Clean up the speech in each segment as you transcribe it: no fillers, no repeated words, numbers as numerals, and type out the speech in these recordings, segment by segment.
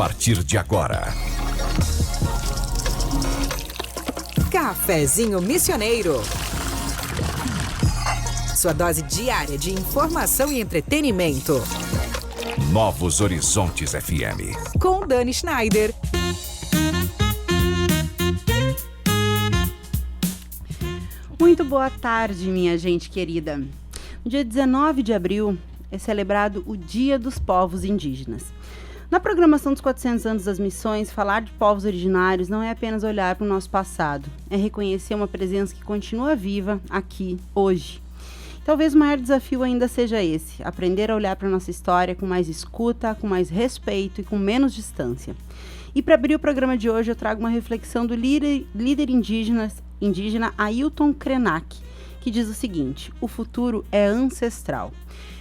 partir de agora. Cafezinho Missioneiro. Sua dose diária de informação e entretenimento. Novos Horizontes FM. Com Dani Schneider. Muito boa tarde, minha gente querida. No dia 19 de abril é celebrado o Dia dos Povos Indígenas. Na programação dos 400 anos das missões, falar de povos originários não é apenas olhar para o nosso passado, é reconhecer uma presença que continua viva aqui, hoje. Talvez o maior desafio ainda seja esse, aprender a olhar para a nossa história com mais escuta, com mais respeito e com menos distância. E para abrir o programa de hoje, eu trago uma reflexão do líder indígena Ailton Krenak, que diz o seguinte: o futuro é ancestral.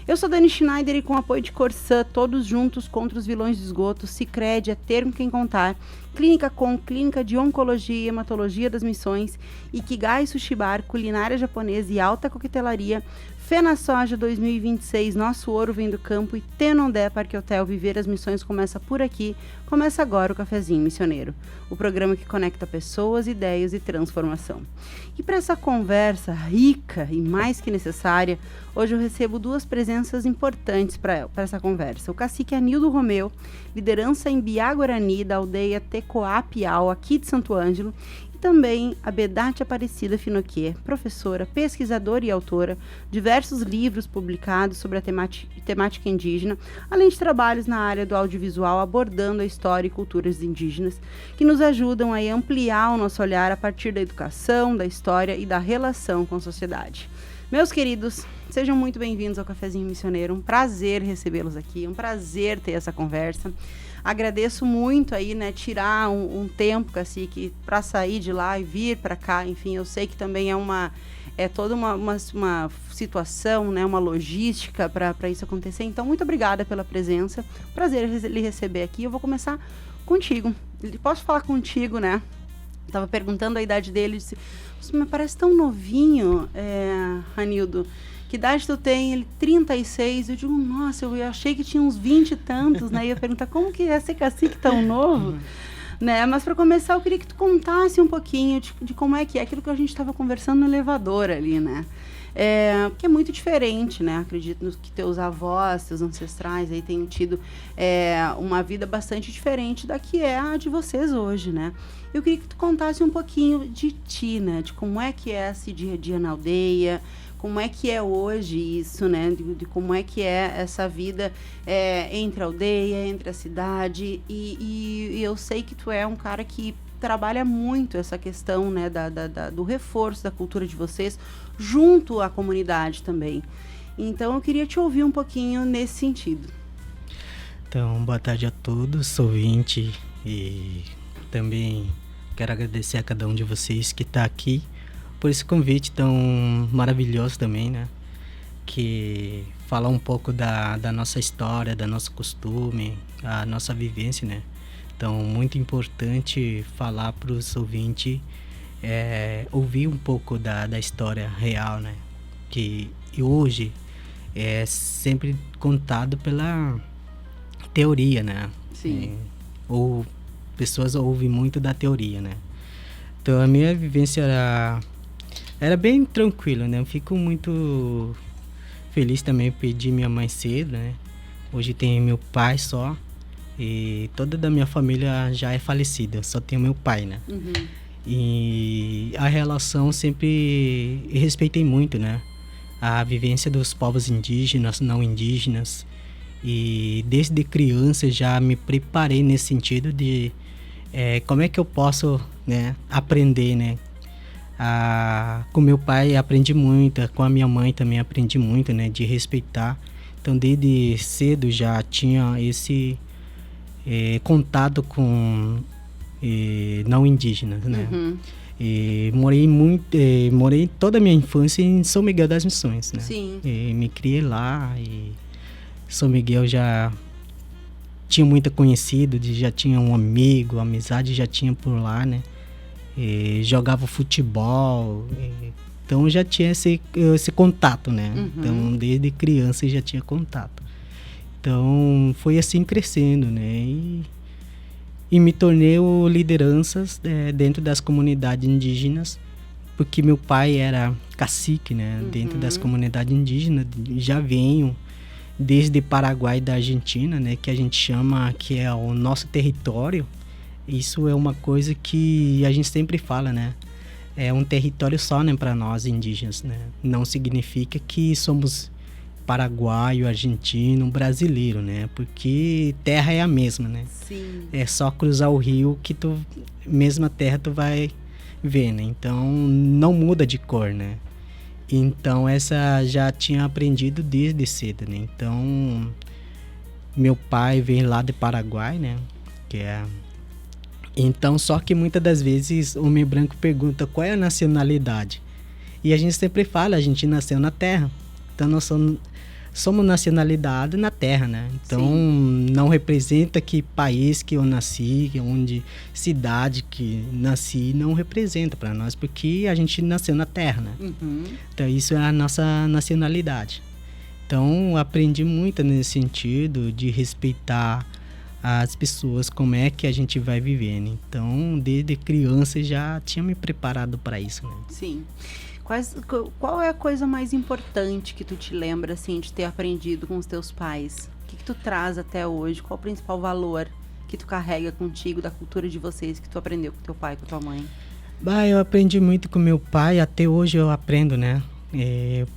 Eu sou Dani Schneider e com o apoio de Corsã, todos juntos contra os vilões de esgoto, Sicredi, é ter com quem contar, Clínica Com, Clínica de Oncologia e Hematologia das Missões, Ikigai Sushi Bar, Culinária Japonesa e Alta Coquetelaria, Fena Soja 2026, Nosso Ouro Vem do Campo e Tenondé Parque Hotel. Viver as Missões começa por aqui. Começa agora o Cafezinho Missioneiro, o programa que conecta pessoas, ideias e transformação. E para essa conversa rica e mais que necessária, hoje eu recebo duas presenças importantes para essa conversa. O cacique Anildo Romeu, liderança em Biá-Guarani da aldeia Tecoapiau, aqui de Santo Ângelo, também a Bedate Aparecida Finocchier, professora, pesquisadora e autora, diversos livros publicados sobre a temática indígena, além de trabalhos na área do audiovisual abordando a história e culturas indígenas, que nos ajudam a ampliar o nosso olhar a partir da educação, da história e da relação com a sociedade. Meus queridos, sejam muito bem-vindos ao Cafezinho Missioneiro, um prazer recebê-los aqui, um prazer ter essa conversa. Agradeço muito aí, né, tirar um tempo, cacique, para sair de lá e vir para cá. Enfim, eu sei que também é toda uma situação, né, uma logística para isso acontecer. Então, muito obrigada pela presença. Prazer lhe receber aqui. Eu vou começar contigo. Posso falar contigo, né? Estava perguntando a idade dele, disse: você me parece tão novinho, Anildo. Que idade tu tem? Ele, 36. Eu digo, nossa, eu achei que tinha uns 20 e tantos, né? E eu pergunto, como que é ser cacique tão novo? Né? Mas para começar, eu queria que tu contasse um pouquinho de como é aquilo que a gente estava conversando no elevador ali, né? Porque é muito diferente, né? Acredito que teus avós, teus ancestrais aí tenham tido uma vida bastante diferente da que é a de vocês hoje, né? Eu queria que tu contasse um pouquinho de ti, né? De como é que é esse dia a dia na aldeia, como é que é hoje isso, né? De como é que é essa vida entre a aldeia, entre a cidade. E eu sei que tu é um cara que trabalha muito essa questão, né, do reforço da cultura de vocês junto à comunidade também. Então, eu queria te ouvir um pouquinho nesse sentido. Então, boa tarde a todos, ouvinte, e também quero agradecer a cada um de vocês que está aqui por esse convite tão maravilhoso também, né? Que fala um pouco da nossa história, da nosso costume, a nossa vivência, né? Então, muito importante falar para os ouvintes, ouvir um pouco da história real, né? Que hoje é sempre contado pela teoria, né? Sim. Ou pessoas ouvem muito da teoria, né? Então, a minha vivência era bem tranquilo, né? Eu fico muito feliz também, perdi minha mãe cedo, né? Hoje tem meu pai só. E toda da minha família já é falecida, só tenho meu pai, né? Uhum. E a relação sempre respeitei muito, né? A vivência dos povos indígenas, não indígenas. E desde criança já me preparei nesse sentido de como é que eu posso, né, aprender, né? Com meu pai aprendi muito, com a minha mãe também aprendi muito, né? De respeitar. Então desde cedo já tinha esse contato com não indígenas, né? Uhum. E morei toda a minha infância em São Miguel das Missões, né? Sim. E me criei lá e São Miguel já tinha muito conhecido, já tinha um amigo, amizade já tinha por lá, né? E jogava futebol, então já tinha esse contato, né? Uhum. Então desde criança já tinha contato. Então foi assim crescendo, né? E e me tornei o lideranças dentro das comunidades indígenas, porque meu pai era cacique, né, dentro das comunidades indígenas. Já venho desde Paraguai, da Argentina, né, que a gente chama, que é o nosso território. Isso é uma coisa que a gente sempre fala, né? É um território só, né, para nós indígenas, né? Não significa que somos paraguaio, argentino, brasileiro, né? Porque terra é a mesma, né? Sim. É só cruzar o rio que tu, mesma terra tu vai ver, né? Então não muda de cor, né? Então essa já tinha aprendido desde cedo, né? Então meu pai veio lá de Paraguai, né? Então, só que muitas das vezes o homem branco pergunta qual é a nacionalidade. E a gente sempre fala, a gente nasceu na terra. Então nós somos nacionalidade na terra, né? Então não representa que país que eu nasci, onde cidade que nasci, não representa para nós, porque a gente nasceu na terra, né? Então isso é a nossa nacionalidade. Então aprendi muito nesse sentido de respeitar as pessoas, como é que a gente vai vivendo. Então desde criança já tinha me preparado para isso, né? Sim. Qual é a coisa mais importante que tu te lembra, assim, de ter aprendido com os teus pais? O que tu traz até hoje? Qual o principal valor que tu carrega contigo da cultura de vocês, que tu aprendeu com teu pai, com tua mãe? Eu aprendi muito com meu pai, até hoje eu aprendo, né?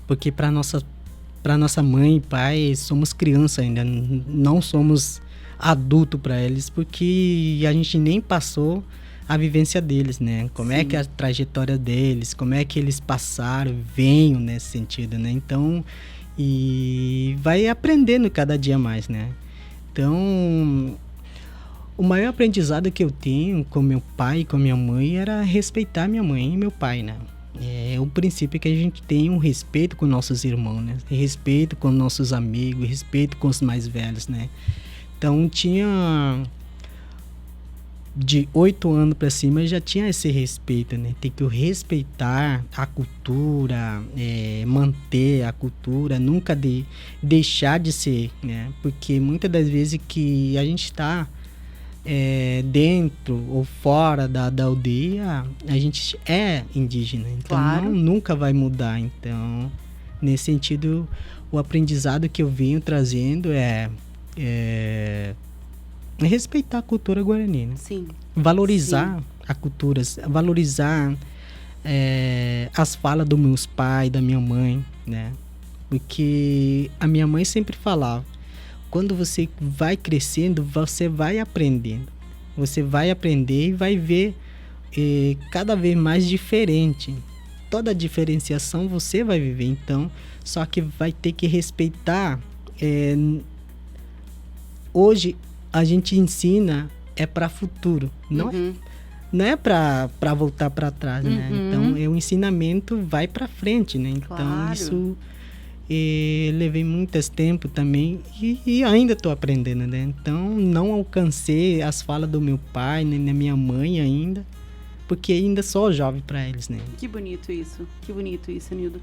Porque para nossa mãe e pai, somos criança ainda, não somos adulto para eles, porque a gente nem passou a vivência deles, né? Como é que é a trajetória deles, como é que eles passaram, venham nesse sentido, né? Então, e vai aprendendo cada dia mais, né? Então, o maior aprendizado que eu tenho com meu pai e com minha mãe era respeitar minha mãe e meu pai, né? É o princípio que a gente tem um respeito com nossos irmãos, né? Respeito com nossos amigos, respeito com os mais velhos, né? Então, tinha de 8 anos para cima já tinha esse respeito, né? Tem que respeitar a cultura, manter a cultura, nunca deixar de ser, né? Porque muitas das vezes que a gente está dentro ou fora da aldeia, a gente é indígena, então nunca vai mudar. Então, nesse sentido, o aprendizado que eu venho trazendo é respeitar a cultura guarani, né? Sim. Valorizar a cultura, valorizar as falas dos meus pais, da minha mãe, né? Porque a minha mãe sempre falava, quando você vai crescendo, você vai aprendendo. Você vai aprender e vai ver cada vez mais diferente. Toda a diferenciação você vai viver, então, só que vai ter que respeitar. Hoje a gente ensina para futuro, não é para voltar para trás, né? Então, o ensinamento vai para frente, né? Então, isso levei muito tempo também e ainda estou aprendendo, né? Então, não alcancei as falas do meu pai, nem da minha mãe ainda, porque ainda sou jovem para eles, né? Que bonito isso, Nildo.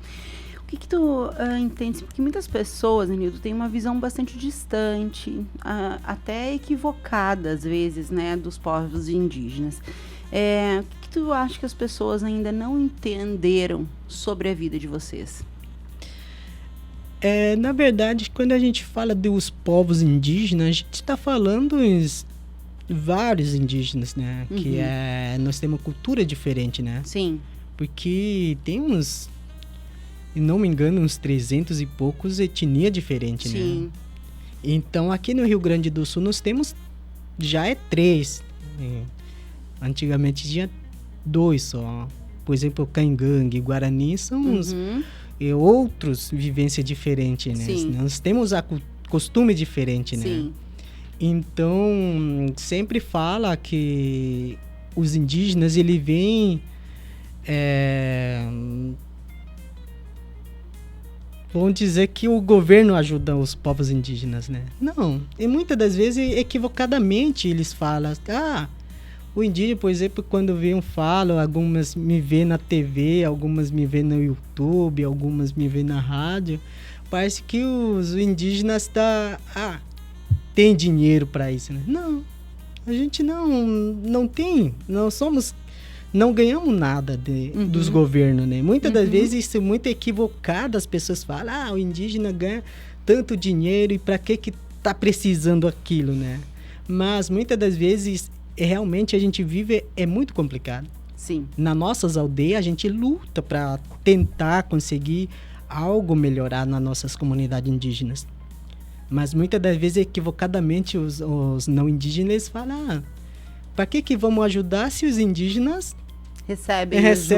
O que tu entende? Porque muitas pessoas, Nildo, têm uma visão bastante distante, até equivocada às vezes, né, dos povos indígenas. O que tu acha que as pessoas ainda não entenderam sobre a vida de vocês? Na verdade, quando a gente fala dos povos indígenas, a gente está falando em vários indígenas, né? Que nós temos uma cultura diferente, né? Sim. Porque tem uns, se não me engano, uns 300 e poucos etnia diferente, né? Sim. Então, aqui no Rio Grande do Sul, nós temos, já 3. Antigamente tinha 2 só. Por exemplo, Caingangue e Guarani são uns outros vivência diferente, né? Sim. Nós temos costume diferente, né? Sim. Então, sempre fala que os indígenas, ele vem vão dizer que o governo ajuda os povos indígenas, né? Não, e muitas das vezes, equivocadamente, eles falam, o indígena, por exemplo, quando falam, algumas me vê na TV, algumas me vê no YouTube, algumas me vê na rádio, parece que os indígenas têm dinheiro para isso, né? Não, A gente não tem, não ganhamos nada dos governos, né? Muitas das vezes isso é muito equivocado, as pessoas falam, o indígena ganha tanto dinheiro e para que tá precisando aquilo, né? Mas muitas das vezes realmente a gente vive, é muito complicado. Sim. Na nossas aldeias a gente luta para tentar conseguir algo melhorar nas nossas comunidades indígenas. Mas muitas das vezes equivocadamente os não indígenas falam, para que vamos ajudar se os indígenas recebem os...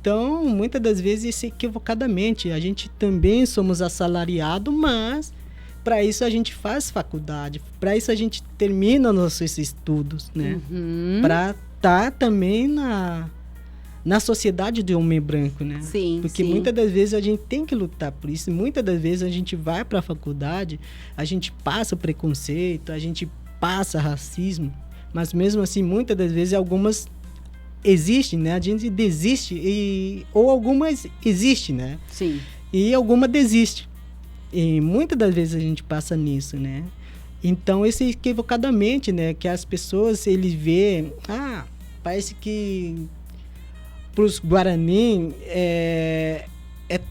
Então, muitas das vezes, equivocadamente, a gente também somos assalariados, mas para isso a gente faz faculdade, para isso a gente termina nossos estudos, né? Para estar também na sociedade de homem branco, né? Sim, porque muitas das vezes a gente tem que lutar por isso. Muitas das vezes a gente vai para a faculdade, a gente passa preconceito, a gente passa racismo, mas mesmo assim, muitas das vezes, algumas existem, né? A gente desiste, ou algumas existem, né? Sim. E alguma desiste. E muitas das vezes a gente passa nisso, né? Então, esse equivocadamente, né? Que as pessoas, eles veem, parece que para os Guarani é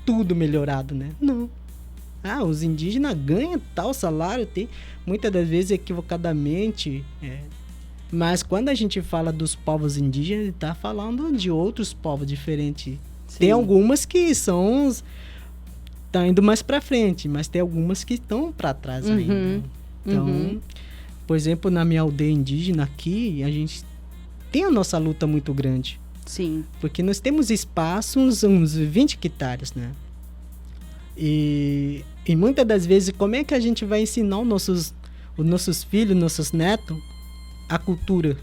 tudo melhorado, né? Não. Os indígenas ganham tal salário, tem muitas das vezes equivocadamente. Mas quando a gente fala dos povos indígenas, está falando de outros povos diferentes. Sim. Tem algumas que estão indo mais para frente, mas tem algumas que estão para trás ainda. Então, por exemplo, na minha aldeia indígena aqui, a gente tem a nossa luta muito grande. Sim. Porque nós temos espaços, uns 20 hectares, né? E muitas das vezes, como é que a gente vai ensinar os nossos filhos, nossos netos, a cultura?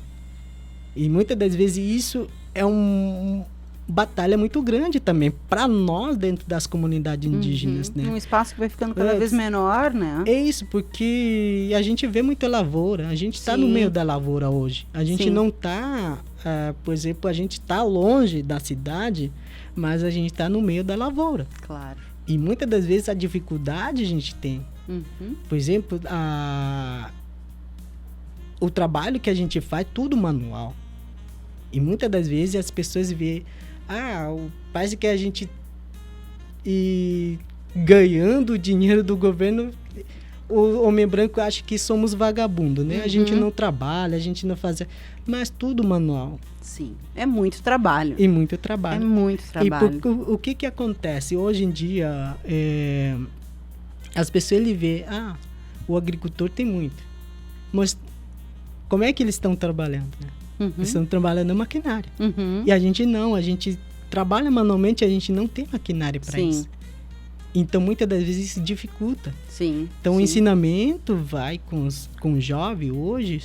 E muitas das vezes isso é uma batalha muito grande também para nós dentro das comunidades indígenas, né? Um espaço que vai ficando cada vez menor, né? É isso, porque a gente vê muita lavoura, a gente está no meio da lavoura hoje. A gente não está, por exemplo, a gente está longe da cidade, mas a gente está no meio da lavoura. Claro. E muitas das vezes a dificuldade a gente tem. Por exemplo, o trabalho que a gente faz, tudo manual. E muitas das vezes as pessoas veem, parece que a gente ganhando o dinheiro do governo, o homem branco acha que somos vagabundos, né? A gente não trabalha, a gente não faz... Mas tudo manual. Sim, é muito trabalho. E muito trabalho. É muito trabalho. E o que acontece? Hoje em dia, as pessoas ele vê, o agricultor tem muito. Mas como é que eles estão trabalhando, né? Eles estão trabalhando na maquinária. E a gente não, a gente trabalha manualmente, a gente não tem maquinária para isso. Então, muitas das vezes isso dificulta. Sim. Então, o ensinamento vai com os jovens hoje,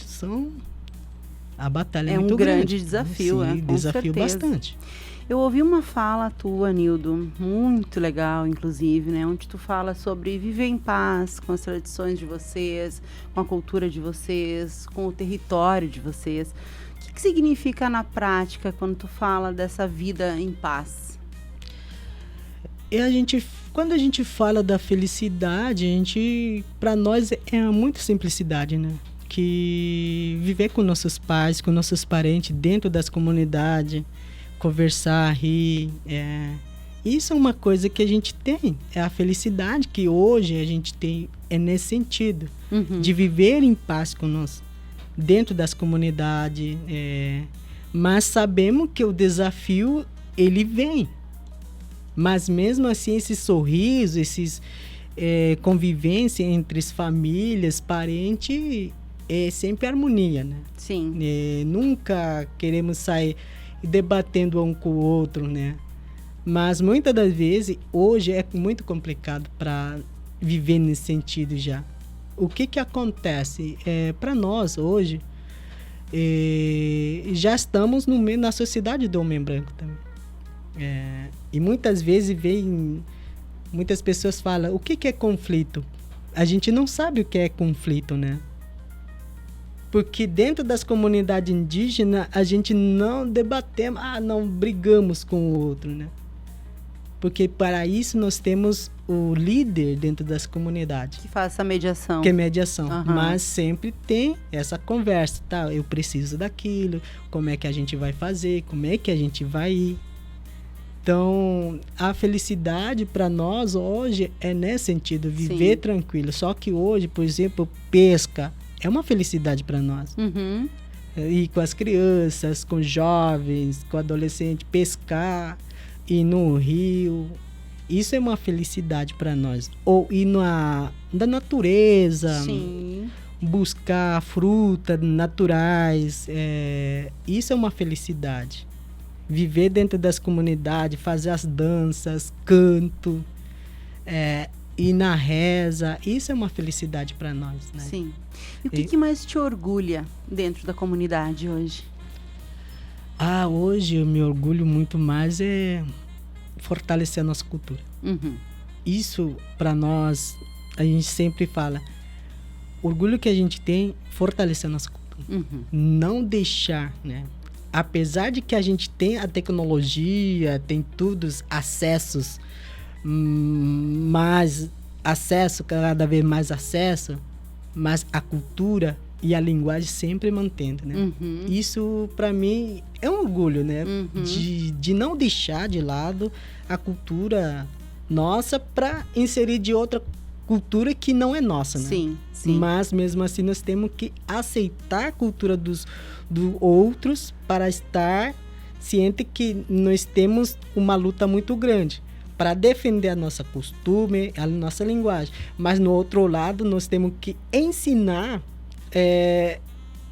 a batalha é muito grande. É um grande desafio, Sim, com desafio certeza. bastante. Eu ouvi uma fala tua, Nildo, muito legal, inclusive, né? Onde tu fala sobre viver em paz com as tradições de vocês, com a cultura de vocês, com o território de vocês. O que significa na prática quando tu fala dessa vida em paz? Quando a gente fala da felicidade, para nós é muita simplicidade, né? Que viver com nossos pais, com nossos parentes, dentro das comunidades, conversar, rir, isso é uma coisa que a gente tem, é a felicidade que hoje a gente tem, é nesse sentido, de viver em paz conosco, dentro das comunidades, mas sabemos que o desafio, ele vem, mas mesmo assim, esse sorriso, convivência entre as famílias, parentes, é sempre harmonia, né? Sim. Nunca queremos sair debatendo um com o outro, né? Mas muitas das vezes, hoje é muito complicado para viver nesse sentido já. O que acontece? Para nós, hoje, já estamos no meio da sociedade do homem branco também. E muitas vezes muitas pessoas falam, o que é conflito? A gente não sabe o que é conflito, né? Porque dentro das comunidades indígenas, a gente não debatemos, não brigamos com o outro, né? Porque para isso nós temos o líder dentro das comunidades. Que faz essa mediação. Que é mediação. Uhum. Mas sempre tem essa conversa, tá? Eu preciso daquilo, como é que a gente vai fazer, como é que a gente vai ir. Então, a felicidade para nós hoje é nesse sentido, viver Sim. tranquilo. Só que hoje, por exemplo, pesca é uma felicidade para nós. Uhum. Ir com as crianças, com jovens, com adolescentes, pescar, ir no rio, isso é uma felicidade para nós. Ou ir na natureza, Sim. buscar frutas naturais, isso é uma felicidade. Viver dentro das comunidades, fazer as danças, canto, ir na reza, isso é uma felicidade para nós, né? Sim. E o que mais te orgulha dentro da comunidade hoje? Hoje eu me orgulho muito mais fortalecer a nossa cultura. Uhum. Isso, para nós, a gente sempre fala, orgulho que a gente tem, fortalecer a nossa cultura. Uhum. Não deixar, né? Apesar de que a gente tem a tecnologia, tem todos acessos, mais acesso, cada vez mais acesso, mas a cultura e a linguagem sempre mantendo, né? Uhum. Isso, para mim, é um orgulho, né? Uhum. De não deixar de lado a cultura nossa para inserir de outra cultura que não é nossa, né? Sim, sim. Mas, mesmo assim, nós temos que aceitar a cultura dos outros para estar ciente que nós temos uma luta muito grande para defender a nossa costume, a nossa linguagem. Mas, no outro lado, nós temos que ensinar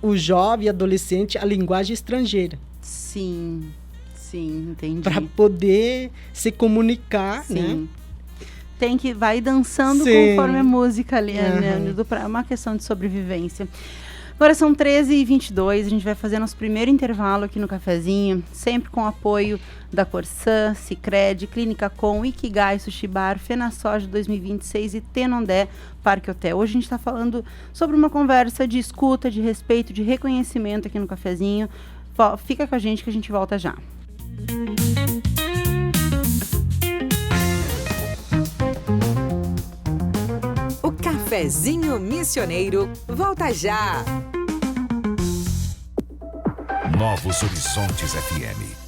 o jovem e adolescente a linguagem estrangeira. Sim, entendi. Para poder se comunicar, né? Tem que vai dançando conforme a música ali, né? É uma questão de sobrevivência. Agora são 13h22, a gente vai fazer nosso primeiro intervalo aqui no Cafezinho, sempre com o apoio da Corsã, Sicredi, Clínica Com, Ikigai, Sushi Bar, FenaSoja 2026 e Tenondé Parque Hotel. Hoje a gente está falando sobre uma conversa de escuta, de respeito, de reconhecimento aqui no Cafezinho. Fica com a gente que a gente volta já. O Cafezinho Missioneiro volta já. Novos Horizontes FM.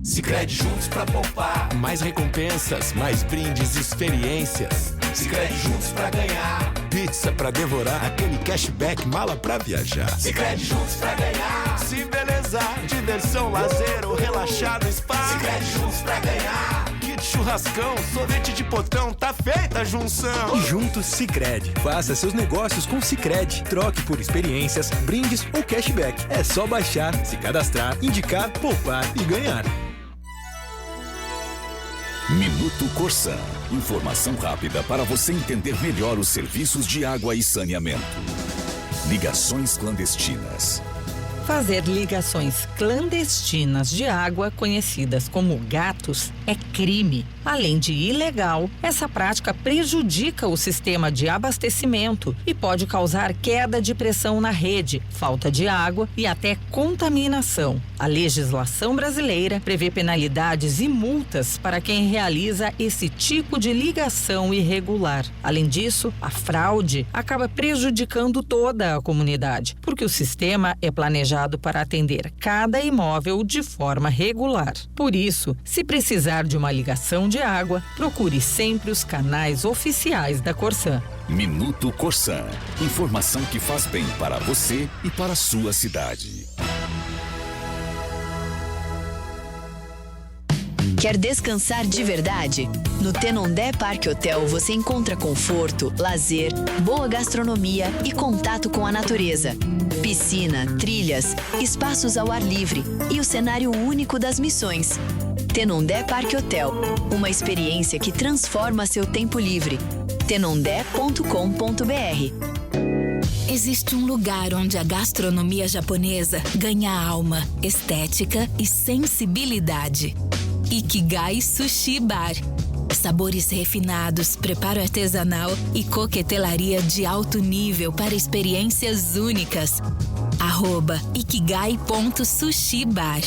Sicredi juntos pra poupar. Mais recompensas, mais brindes, experiências. Sicredi juntos pra ganhar. Pizza pra devorar, aquele cashback, mala pra viajar. Sicredi juntos pra ganhar. Se belezar, diversão, lazer ou relaxar no spa. Sicredi juntos pra ganhar. Kit churrascão, sorvete de potão, tá feita a junção. Juntos Sicredi. Faça seus negócios com Sicredi. Troque por experiências, brindes ou cashback. É só baixar, se cadastrar, indicar, poupar e ganhar. Minuto Corsã. Informação rápida para você entender melhor os serviços de água e saneamento. Ligações clandestinas. Fazer ligações clandestinas de água, conhecidas como gatos, é crime. Além de ilegal, essa prática prejudica o sistema de abastecimento e pode causar queda de pressão na rede, falta de água e até contaminação. A legislação brasileira prevê penalidades e multas para quem realiza esse tipo de ligação irregular. Além disso, a fraude acaba prejudicando toda a comunidade, porque o sistema é planejado para atender cada imóvel de forma regular. Por isso, se precisar de uma ligação de água, procure sempre os canais oficiais da Corsã. Minuto Corsã. Informação que faz bem para você e para a sua cidade. Quer descansar de verdade? No Tenondé Parque Hotel você encontra conforto, lazer, boa gastronomia e contato com a natureza. Piscina, trilhas, espaços ao ar livre e o cenário único das missões. Tenondé Parque Hotel, uma experiência que transforma seu tempo livre. tenondé.com.br. Existe um lugar onde a gastronomia japonesa ganha alma, estética e sensibilidade. Ikigai Sushi Bar. Sabores refinados, preparo artesanal e coquetelaria de alto nível para experiências únicas. @ikigai.sushibar.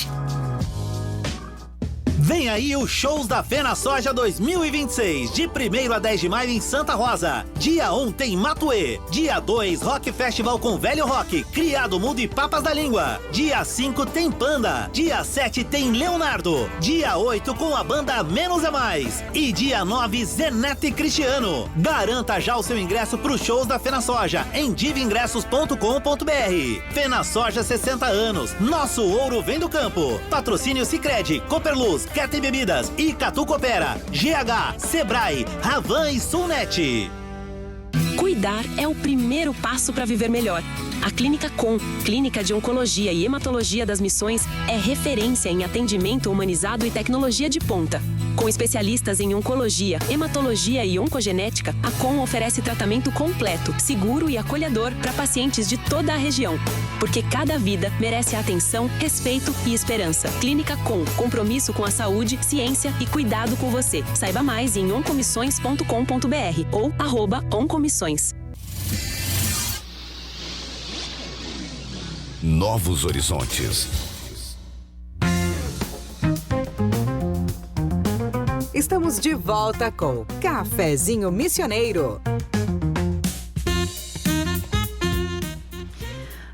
Vem aí os shows da Fena Soja 2026, de 1º a 10 de maio em Santa Rosa. Dia 1 tem Matuê. Dia 2, Rock Festival com Velho Rock, Criado Mudo e Papas da Língua. Dia 5 tem Panda. Dia 7 tem Leonardo. Dia 8 com a banda Menos é Mais. E dia 9, Zenete Cristiano. Garanta já o seu ingresso para os shows da Fena Soja em divingressos.com.br. Fena Soja 60 anos. Nosso ouro vem do campo. Patrocínio Sicredi, Cooperluz, Quer Bebidas, Icatu Coopera, GH, Sebrae, Ravan e Sulnet. Cuidar é o primeiro passo para viver melhor. A Clínica Com, Clínica de Oncologia e Hematologia das Missões, é referência em atendimento humanizado e tecnologia de ponta. Com especialistas em oncologia, hematologia e oncogenética, a Com oferece tratamento completo, seguro e acolhedor para pacientes de toda a região. Porque cada vida merece atenção, respeito e esperança. Clínica Com, compromisso com a saúde, ciência e cuidado com você. Saiba mais em oncomissões.com.br ou @oncomissões. Novos horizontes. Estamos de volta com Cafezinho Missioneiro.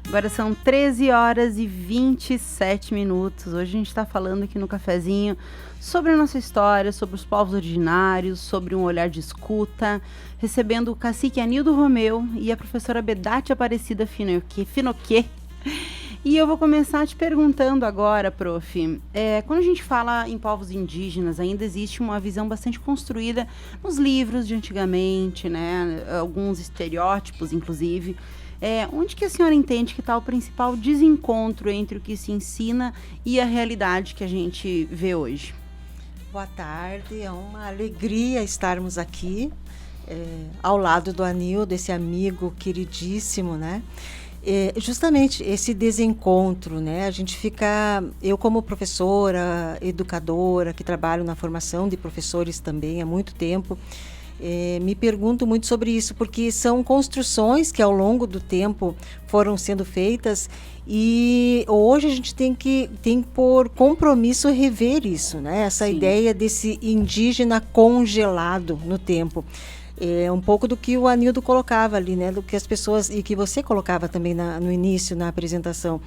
Agora são 13 horas e 27 minutos. Hoje a gente está falando aqui no Cafezinho sobre a nossa história, sobre os povos originários, sobre um olhar de escuta, recebendo o cacique Anildo Romeu e a professora Bedate Aparecida Finoquê. E eu vou começar te perguntando agora, prof. Quando a gente fala em povos indígenas, ainda existe uma visão bastante construída nos livros de antigamente, né? Alguns estereótipos, inclusive. Onde que a senhora entende que está o principal desencontro entre o que se ensina e a realidade que a gente vê hoje? Boa tarde, é uma alegria estarmos aqui, ao lado do Anildo, esse amigo queridíssimo, né? Justamente esse desencontro, né? A gente fica, eu como professora, educadora, que trabalho na formação de professores também há muito tempo, me pergunto muito sobre isso, porque são construções que ao longo do tempo foram sendo feitas e hoje a gente tem por compromisso rever isso, né? Essa Sim. ideia desse indígena congelado no tempo. É um pouco do que o Anildo colocava ali, né? Do que as pessoas, e que você colocava também no início, na apresentação.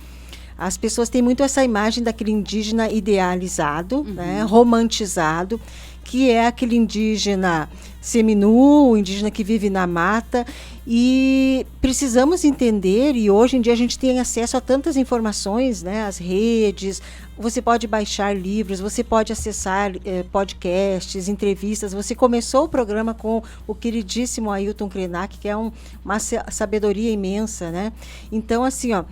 As pessoas têm muito essa imagem daquele indígena idealizado, né? Romantizado, que é aquele indígena seminu, o indígena que vive na mata, e precisamos entender, e hoje em dia a gente tem acesso a tantas informações, né? As redes, você pode baixar livros, você pode acessar podcasts, entrevistas. Você começou o programa com o queridíssimo Ailton Krenak, que é uma sabedoria imensa, né? Então, assim, ó,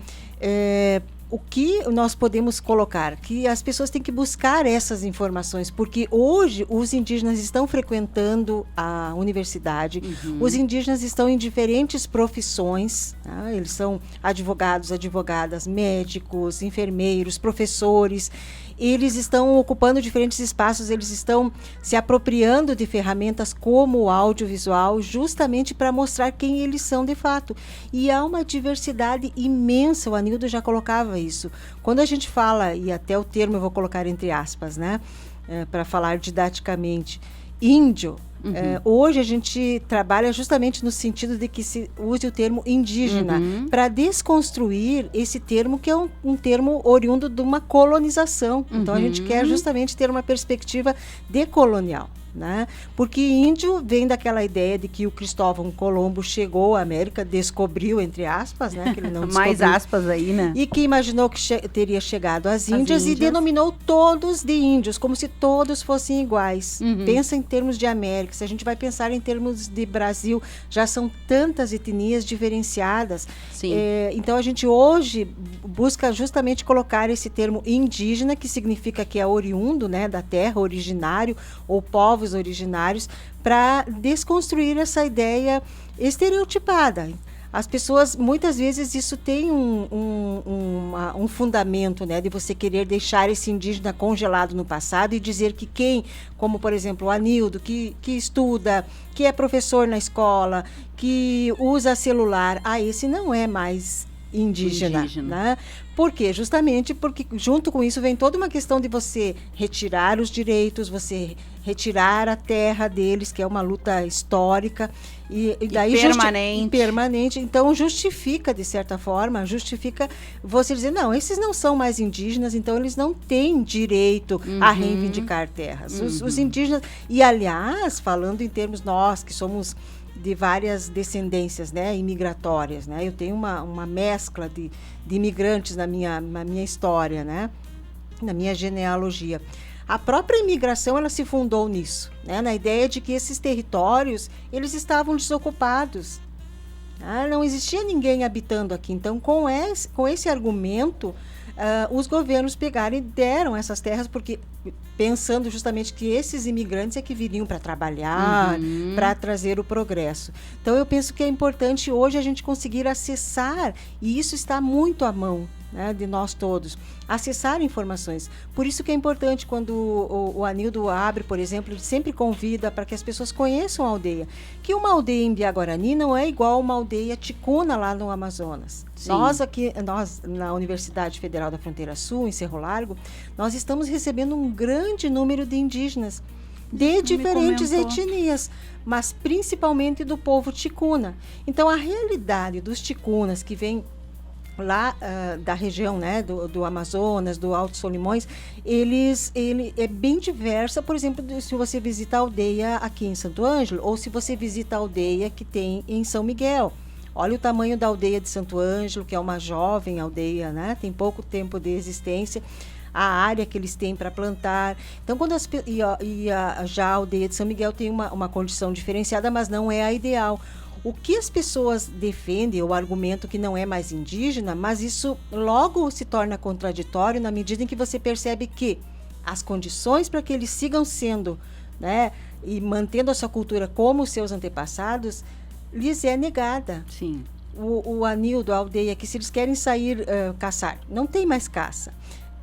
o que nós podemos colocar? Que as pessoas têm que buscar essas informações, porque hoje os indígenas estão frequentando a universidade, os indígenas estão em diferentes profissões, tá? Eles são advogados, advogadas, médicos, enfermeiros, professores. Eles estão ocupando diferentes espaços, eles estão se apropriando de ferramentas como o audiovisual, justamente para mostrar quem eles são de fato. E há uma diversidade imensa, o Anildo já colocava isso. Quando a gente fala, e até o termo eu vou colocar entre aspas, né, para falar didaticamente, índio, hoje a gente trabalha justamente no sentido de que se use o termo indígena para desconstruir esse termo, que é um termo oriundo de uma colonização. Então a gente quer justamente ter uma perspectiva decolonial, né? Porque índio vem daquela ideia de que o Cristóvão Colombo chegou à América, descobriu, entre aspas, né? Que ele não descobriu, mais aspas aí, né? E que imaginou que teria chegado às Índias e denominou todos de índios, como se todos fossem iguais. Pensa em termos de América. Se a gente vai pensar em termos de Brasil, já são tantas etnias diferenciadas. Sim. Então a gente hoje busca justamente colocar esse termo indígena, que significa que é oriundo, né, da terra, originário, ou povos originários, para desconstruir essa ideia estereotipada. As pessoas, muitas vezes, isso tem um fundamento, né, de você querer deixar esse indígena congelado no passado e dizer que quem, como por exemplo o Anildo, que estuda, que é professor na escola, que usa celular, esse não é mais indígena. Né? Por quê? Justamente porque junto com isso vem toda uma questão de você retirar os direitos, você retirar a terra deles, que é uma luta histórica e daí permanente. Então justifica, de certa forma, você dizer, não, esses não são mais indígenas, então eles não têm direito a reivindicar terras. Os indígenas, e aliás, falando em termos nós, que somos de várias descendências, né, imigratórias, né? Eu tenho uma mescla de imigrantes na minha história, né? Na minha genealogia. A própria imigração, ela se fundou nisso, né? Na ideia de que esses territórios, eles estavam desocupados. Não existia ninguém habitando aqui. Então, com esse argumento, os governos pegaram e deram essas terras, porque pensando justamente que esses imigrantes é que viriam para trabalhar, para trazer o progresso. Então, eu penso que é importante hoje a gente conseguir acessar, e isso está muito à mão, né, de nós todos, acessar informações. Por isso que é importante quando o Anildo abre, por exemplo, ele sempre convida para que as pessoas conheçam a aldeia. Que uma aldeia em Biaguarani não é igual uma aldeia ticuna lá no Amazonas. Nós na Universidade Federal da Fronteira Sul, em Cerro Largo, nós estamos recebendo um grande número de indígenas de diferentes etnias, mas principalmente do povo ticuna. Então, a realidade dos ticunas que vêm lá da região, né, do Amazonas, do Alto Solimões, ele é bem diversa. Por exemplo, se você visita a aldeia aqui em Santo Ângelo, ou se você visita a aldeia que tem em São Miguel. Olha o tamanho da aldeia de Santo Ângelo, que é uma jovem aldeia, né, tem pouco tempo de existência, a área que eles têm para plantar. Então, já a aldeia de São Miguel tem uma condição diferenciada, mas não é a ideal. O que as pessoas defendem, o argumento que não é mais indígena, mas isso logo se torna contraditório na medida em que você percebe que as condições para que eles sigam sendo, né, e mantendo a sua cultura como os seus antepassados, lhes é negada. Sim. O Anildo, a aldeia, que se eles querem sair caçar, não tem mais caça.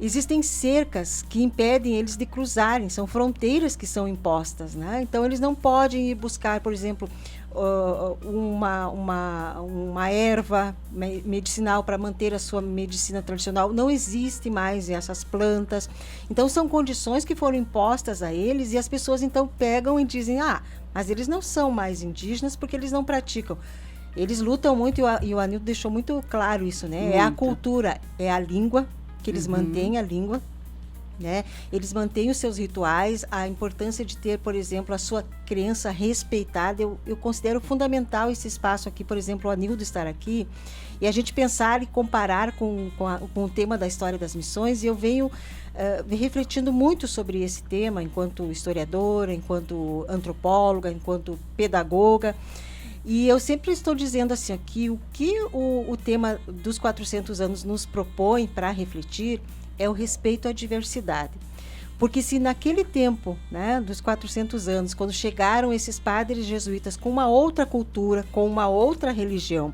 Existem cercas que impedem eles de cruzarem, são fronteiras que são impostas, né? Então, eles não podem ir buscar, por exemplo, uma erva medicinal para manter a sua medicina tradicional. Não existe mais essas plantas. Então, são condições que foram impostas a eles e as pessoas, então, pegam e dizem, mas eles não são mais indígenas porque eles não praticam. Eles lutam muito, e o Anildo deixou muito claro isso, né? Muito. É a cultura, é a língua, que eles mantêm a língua, né? Eles mantêm os seus rituais, a importância de ter, por exemplo, a sua crença respeitada. Eu considero fundamental esse espaço aqui, por exemplo, o Anildo estar aqui, e a gente pensar e comparar com o tema da história das missões, e eu venho refletindo muito sobre esse tema, enquanto historiadora, enquanto antropóloga, enquanto pedagoga. E eu sempre estou dizendo assim, que o que o tema dos 400 anos nos propõe para refletir é o respeito à diversidade. Porque se naquele tempo, né, dos 400 anos, quando chegaram esses padres jesuítas com uma outra cultura, com uma outra religião,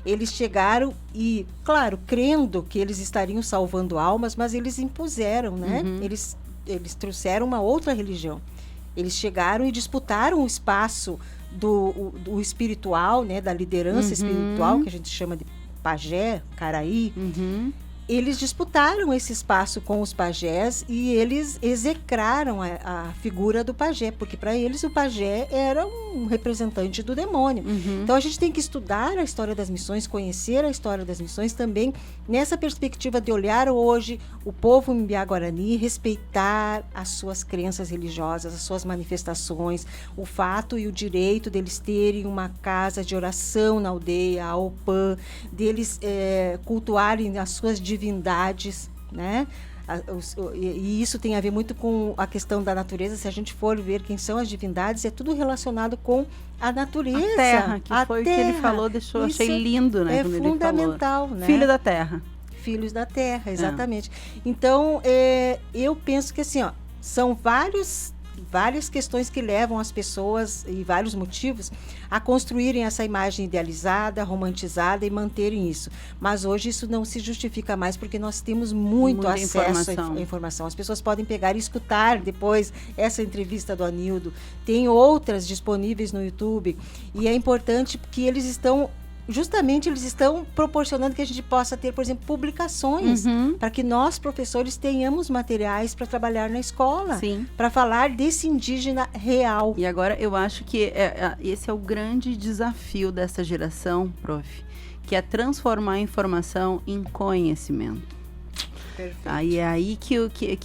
eles chegaram e, claro, crendo que eles estariam salvando almas, mas eles impuseram, né? Eles trouxeram uma outra religião. Eles chegaram e disputaram o espaço do espiritual, né, da liderança espiritual, que a gente chama de pajé, caraí. Eles disputaram esse espaço com os pajés e eles execraram a figura do pajé, porque para eles o pajé era um representante do demônio. Então a gente tem que estudar a história das missões, conhecer a história das missões também nessa perspectiva de olhar hoje o povo Mbiá-Guarani, respeitar as suas crenças religiosas, as suas manifestações, o fato e o direito deles terem uma casa de oração na aldeia, a Opã, deles cultuarem as suas divindades, né? E isso tem a ver muito com a questão da natureza. Se a gente for ver quem são as divindades, é tudo relacionado com a natureza. A terra, que foi o que ele falou, achei lindo, né? É fundamental, né? Filho da terra. Filhos da terra, exatamente. Então, eu penso que assim, são várias questões que levam as pessoas, e vários motivos, a construírem essa imagem idealizada, romantizada e manterem isso. Mas hoje isso não se justifica mais, porque nós temos muito acesso à informação. As pessoas podem pegar e escutar depois essa entrevista do Anildo. Tem outras disponíveis no YouTube, e é importante que eles estão justamente eles estão proporcionando que a gente possa ter, por exemplo, publicações, para que nós, professores, tenhamos materiais para trabalhar na escola, para falar desse indígena real. E agora eu acho que esse é o grande desafio dessa geração, prof, que é transformar a informação em conhecimento. Perfeito. Aí é aí que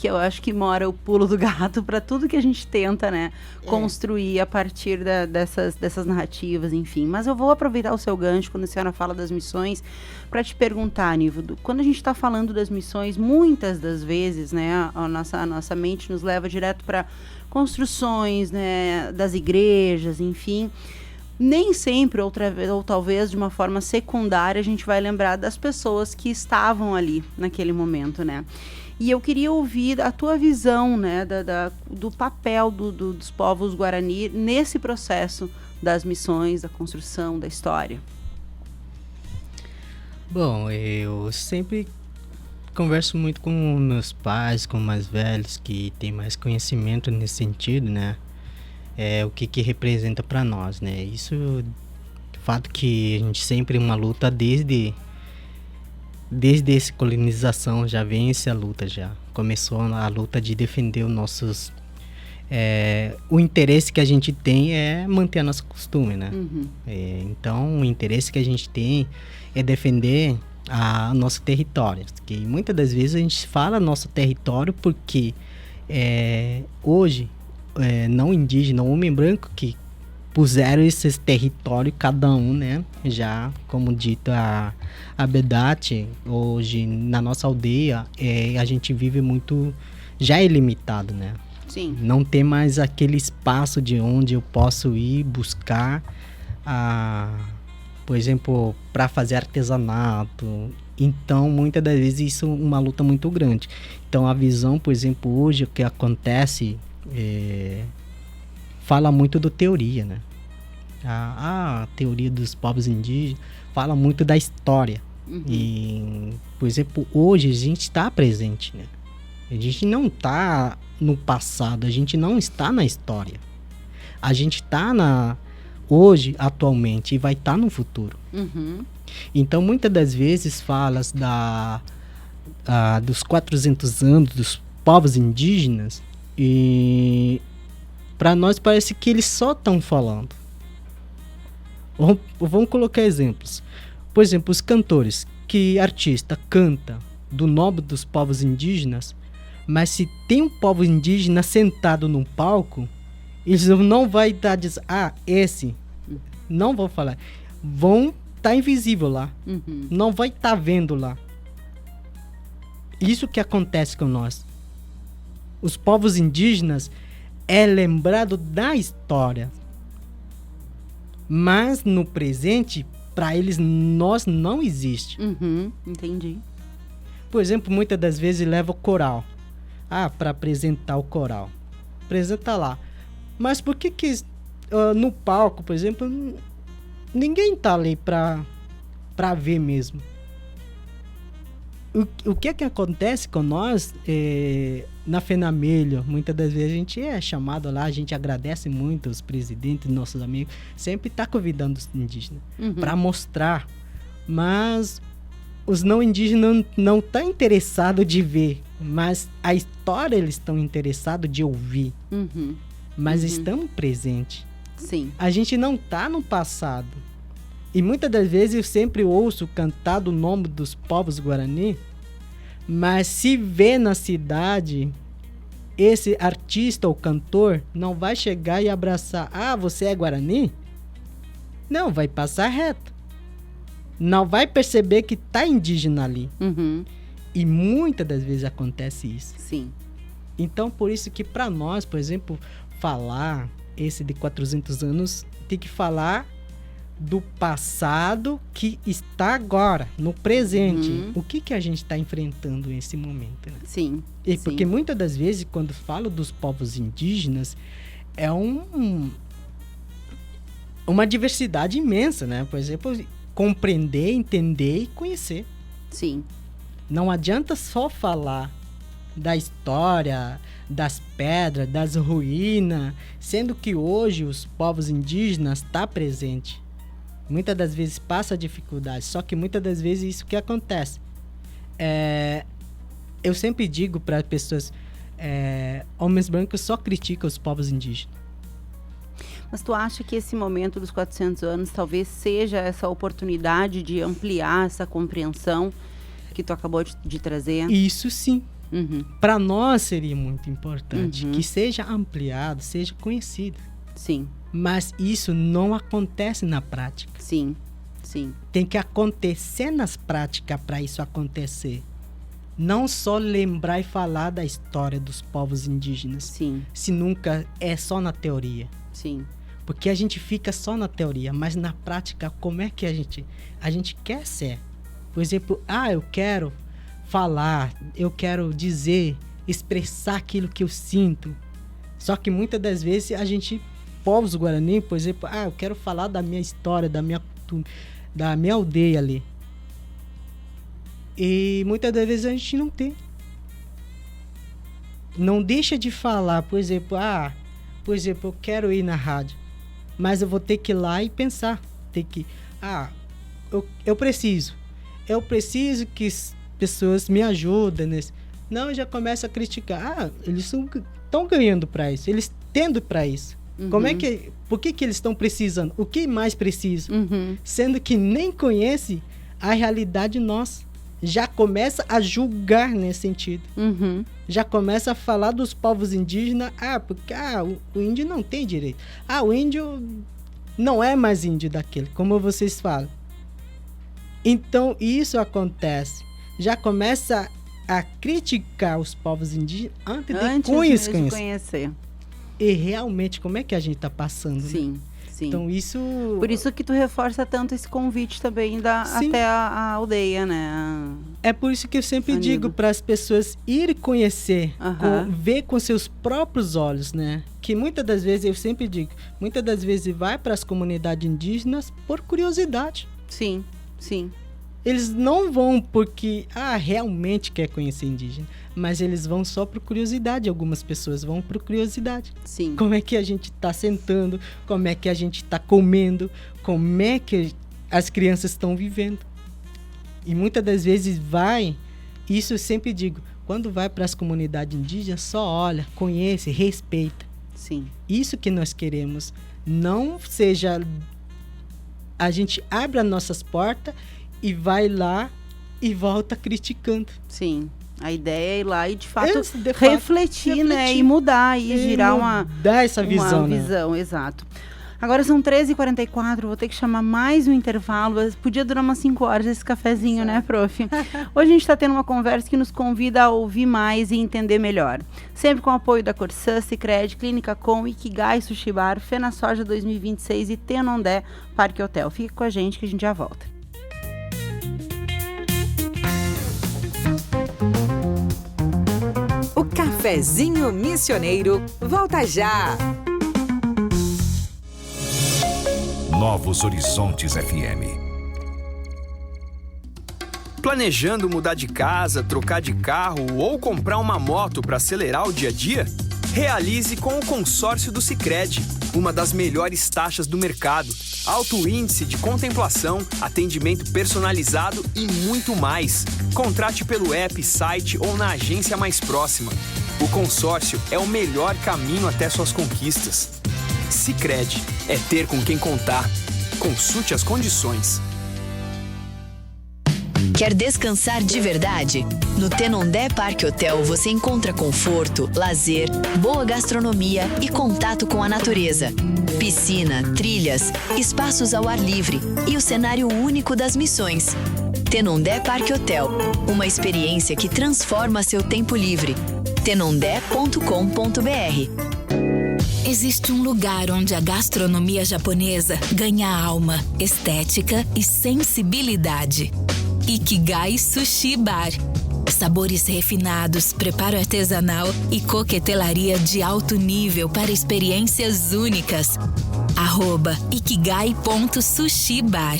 eu acho que mora o pulo do gato para tudo que a gente tenta, né, construir a partir dessas narrativas, enfim. Mas eu vou aproveitar o seu gancho quando a senhora fala das missões para te perguntar, Nívodo, quando a gente está falando das missões, muitas das vezes, né, a nossa mente nos leva direto para construções, né, das igrejas, enfim. Nem sempre, ou talvez de uma forma secundária, a gente vai lembrar das pessoas que estavam ali naquele momento, né? E eu queria ouvir a tua visão, né, do papel dos povos Guarani nesse processo das missões, da construção, da história. Bom, eu sempre converso muito com meus pais, com mais velhos, que têm mais conhecimento nesse sentido, né? O que representa para nós, né? Isso, o fato que a gente sempre uma luta desde essa colonização, já vem essa luta, já começou a luta de defender os nossos... o interesse que a gente tem é manter nosso costume, né? Então, o interesse que a gente tem é defender o nosso território. Que muitas das vezes a gente fala nosso território porque hoje... não indígena, homem branco que puseram esses territórios, cada um, né? Já, como dito a Bedate, hoje na nossa aldeia, a gente vive muito, já é limitado, né? Sim. Não tem mais aquele espaço de onde eu posso ir buscar, por exemplo, para fazer artesanato. Então, muitas das vezes isso é uma luta muito grande. Então, a visão, por exemplo, hoje, o que acontece... fala muito do teoria, né? A teoria dos povos indígenas fala muito da história. E, por exemplo, hoje a gente está presente, né? A gente não está no passado, a gente não está na história. A gente está hoje, atualmente, e vai estar no futuro. Então, muitas das vezes falas dos 400 anos dos povos indígenas. E para nós parece que eles só estão falando. Vamos colocar exemplos. Por exemplo, os cantores, que artista canta do nome dos povos indígenas, mas se tem um povo indígena sentado num palco, eles não vão dar dizer, esse, não vão falar. Vão estar invisível lá. Não vai estar vendo lá. Isso que acontece com nós. Os povos indígenas é lembrado da história. Mas no presente, para eles, nós não existe. Entendi. Por exemplo, muitas das vezes leva o coral. Para apresentar o coral. Apresenta lá. Mas por que no palco, por exemplo, ninguém tá ali para ver mesmo? O que acontece com nós na FENAMELHO, muitas das vezes a gente é chamado lá, a gente agradece muito os presidentes, nossos amigos, sempre está convidando os indígenas para mostrar, mas os não indígenas não estão interessados de ver, mas a história eles estão interessados de ouvir, mas estamos presentes. Sim. A gente não está no passado. E muitas das vezes eu sempre ouço cantar do nome dos povos Guarani, mas se vê na cidade, esse artista ou cantor não vai chegar e abraçar. Você é Guarani? Não, vai passar reto. Não vai perceber que tá indígena ali. E muitas das vezes acontece isso. Sim. Então, por isso que para nós, por exemplo, falar esse de 400 anos, tem que falar do passado que está agora, no presente. O que a gente está enfrentando nesse momento, né? Sim. E porque muitas das vezes, quando falo dos povos indígenas, é uma diversidade imensa, né? Por exemplo, compreender, entender e conhecer. Sim. Não adianta só falar da história, das pedras, das ruínas, sendo que hoje os povos indígenas estão presentes. muitas das vezes passa dificuldade, só que muitas das vezes isso que acontece. Eu sempre digo para as pessoas, homens brancos só criticam os povos indígenas. Mas tu acha que esse momento dos 400 anos talvez seja essa oportunidade de ampliar essa compreensão que tu acabou de trazer? Isso sim. Para nós seria muito importante que seja ampliado, seja conhecido. Sim. Mas isso não acontece na prática. Sim, sim. Tem que acontecer nas práticas para isso acontecer. Não só lembrar e falar da história dos povos indígenas. Sim. Se nunca é só na teoria. Sim. Porque a gente fica só na teoria, mas na prática, como é que a gente quer ser? Por exemplo, eu quero falar, eu quero dizer, expressar aquilo que eu sinto. Só que muitas das vezes povos Guarani, por exemplo, eu quero falar da minha história, da minha aldeia ali. E muitas das vezes a gente não tem. Não deixa de falar, por exemplo, eu quero ir na rádio, mas eu vou ter que ir lá e pensar. Eu preciso que pessoas me ajudem nesse. Não, já começa a criticar. Eles estão ganhando para isso, eles tendo para isso. Por que eles estão precisando? O que mais precisam? Sendo que nem conhece a realidade nossa. Já começa a julgar nesse sentido. Já começa a falar dos povos indígenas. Porque o índio não tem direito. O índio não é mais índio daquele, como vocês falam. Então, isso acontece. Já começa a criticar os povos indígenas antes de conhecer. E realmente, como é que a gente está passando? Sim, né? sim. Então, isso... Por isso que tu reforça tanto esse convite também até a aldeia, né? É por isso que eu sempre digo para as pessoas irem conhecer, ver com seus próprios olhos, né? Que muitas das vezes, eu sempre digo, muitas das vezes vai para as comunidades indígenas por curiosidade. Sim, sim. Eles não vão porque realmente quer conhecer indígena, mas eles vão só por curiosidade. Algumas pessoas vão por curiosidade. Sim. Como é que a gente está sentando, como é que a gente está comendo, como é que as crianças estão vivendo. E muitas das vezes isso eu sempre digo, quando vai para as comunidades indígenas, só olha, conhece, respeita. Sim. Isso que nós queremos. Não seja... A gente abre as nossas portas e vai lá e volta criticando. Sim. A ideia é ir lá e, de fato, refletir, né? E mudar, e girar essa visão, uma visão, exato. Agora são 13h44, vou ter que chamar mais um intervalo. Podia durar umas 5 horas esse cafezinho, né, prof? Hoje a gente está tendo uma conversa que nos convida a ouvir mais e entender melhor. Sempre com o apoio da Corsã, Sicredi, Clínica Com, Ikigai Sushi Bar, FenaSoja 2026 e Tenondé Parque Hotel. Fique com a gente que a gente já volta. O Cafezinho Missioneiro volta já! Novos Horizontes FM. Planejando mudar de casa, trocar de carro ou comprar uma moto para acelerar o dia a dia? Realize com o consórcio do Sicredi, uma das melhores taxas do mercado, alto índice de contemplação, atendimento personalizado e muito mais. Contrate pelo app, site ou na agência mais próxima. O consórcio é o melhor caminho até suas conquistas. Sicredi, é ter com quem contar. Consulte as condições. Quer descansar de verdade? No Tenondé Parque Hotel você encontra conforto, lazer, boa gastronomia e contato com a natureza. Piscina, trilhas, espaços ao ar livre e o cenário único das missões. Tenondé Parque Hotel, uma experiência que transforma seu tempo livre. tenondé.com.br. Existe um lugar onde a gastronomia japonesa ganha alma, estética e sensibilidade. Ikigai Sushi Bar. Sabores refinados, preparo artesanal e coquetelaria de alto nível para experiências únicas. @ikigai.sushibar.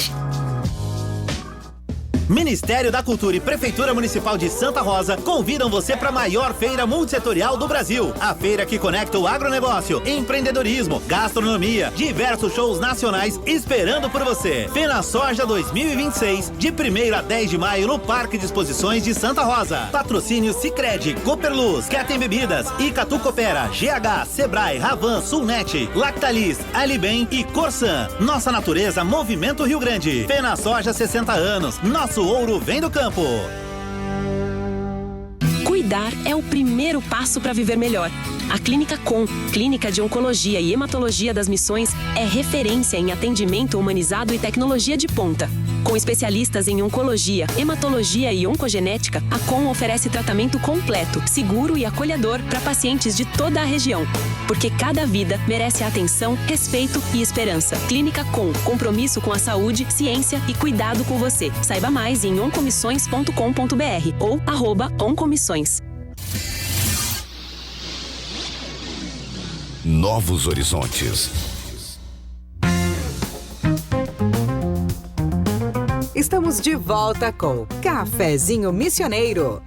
Ministério da Cultura e Prefeitura Municipal de Santa Rosa convidam você para a maior feira multissetorial do Brasil. A feira que conecta o agronegócio, empreendedorismo, gastronomia, diversos shows nacionais esperando por você. FenaSoja 2026, de 1º a 10 de maio no Parque de Exposições de Santa Rosa. Patrocínio Sicredi, Cooperluz, Ketem Bebidas, Icatu Coopera, GH, Sebrae, Ravan, Sulnet, Lactalis, Alibem e Corsan. Nossa natureza, Movimento Rio Grande. FenaSoja 60 anos. Nosso ouro vem do campo. Cuidar é o primeiro passo para viver melhor. A Clínica Com, Clínica de Oncologia e Hematologia das Missões, é referência em atendimento humanizado e tecnologia de ponta. Com especialistas em oncologia, hematologia e oncogenética, a Com oferece tratamento completo, seguro e acolhedor para pacientes de toda a região. Porque cada vida merece atenção, respeito e esperança. Clínica Com, compromisso com a saúde, ciência e cuidado com você. Saiba mais em oncomissões.com.br ou @oncomissões. Novos horizontes. Estamos de volta com Cafezinho Missioneiro.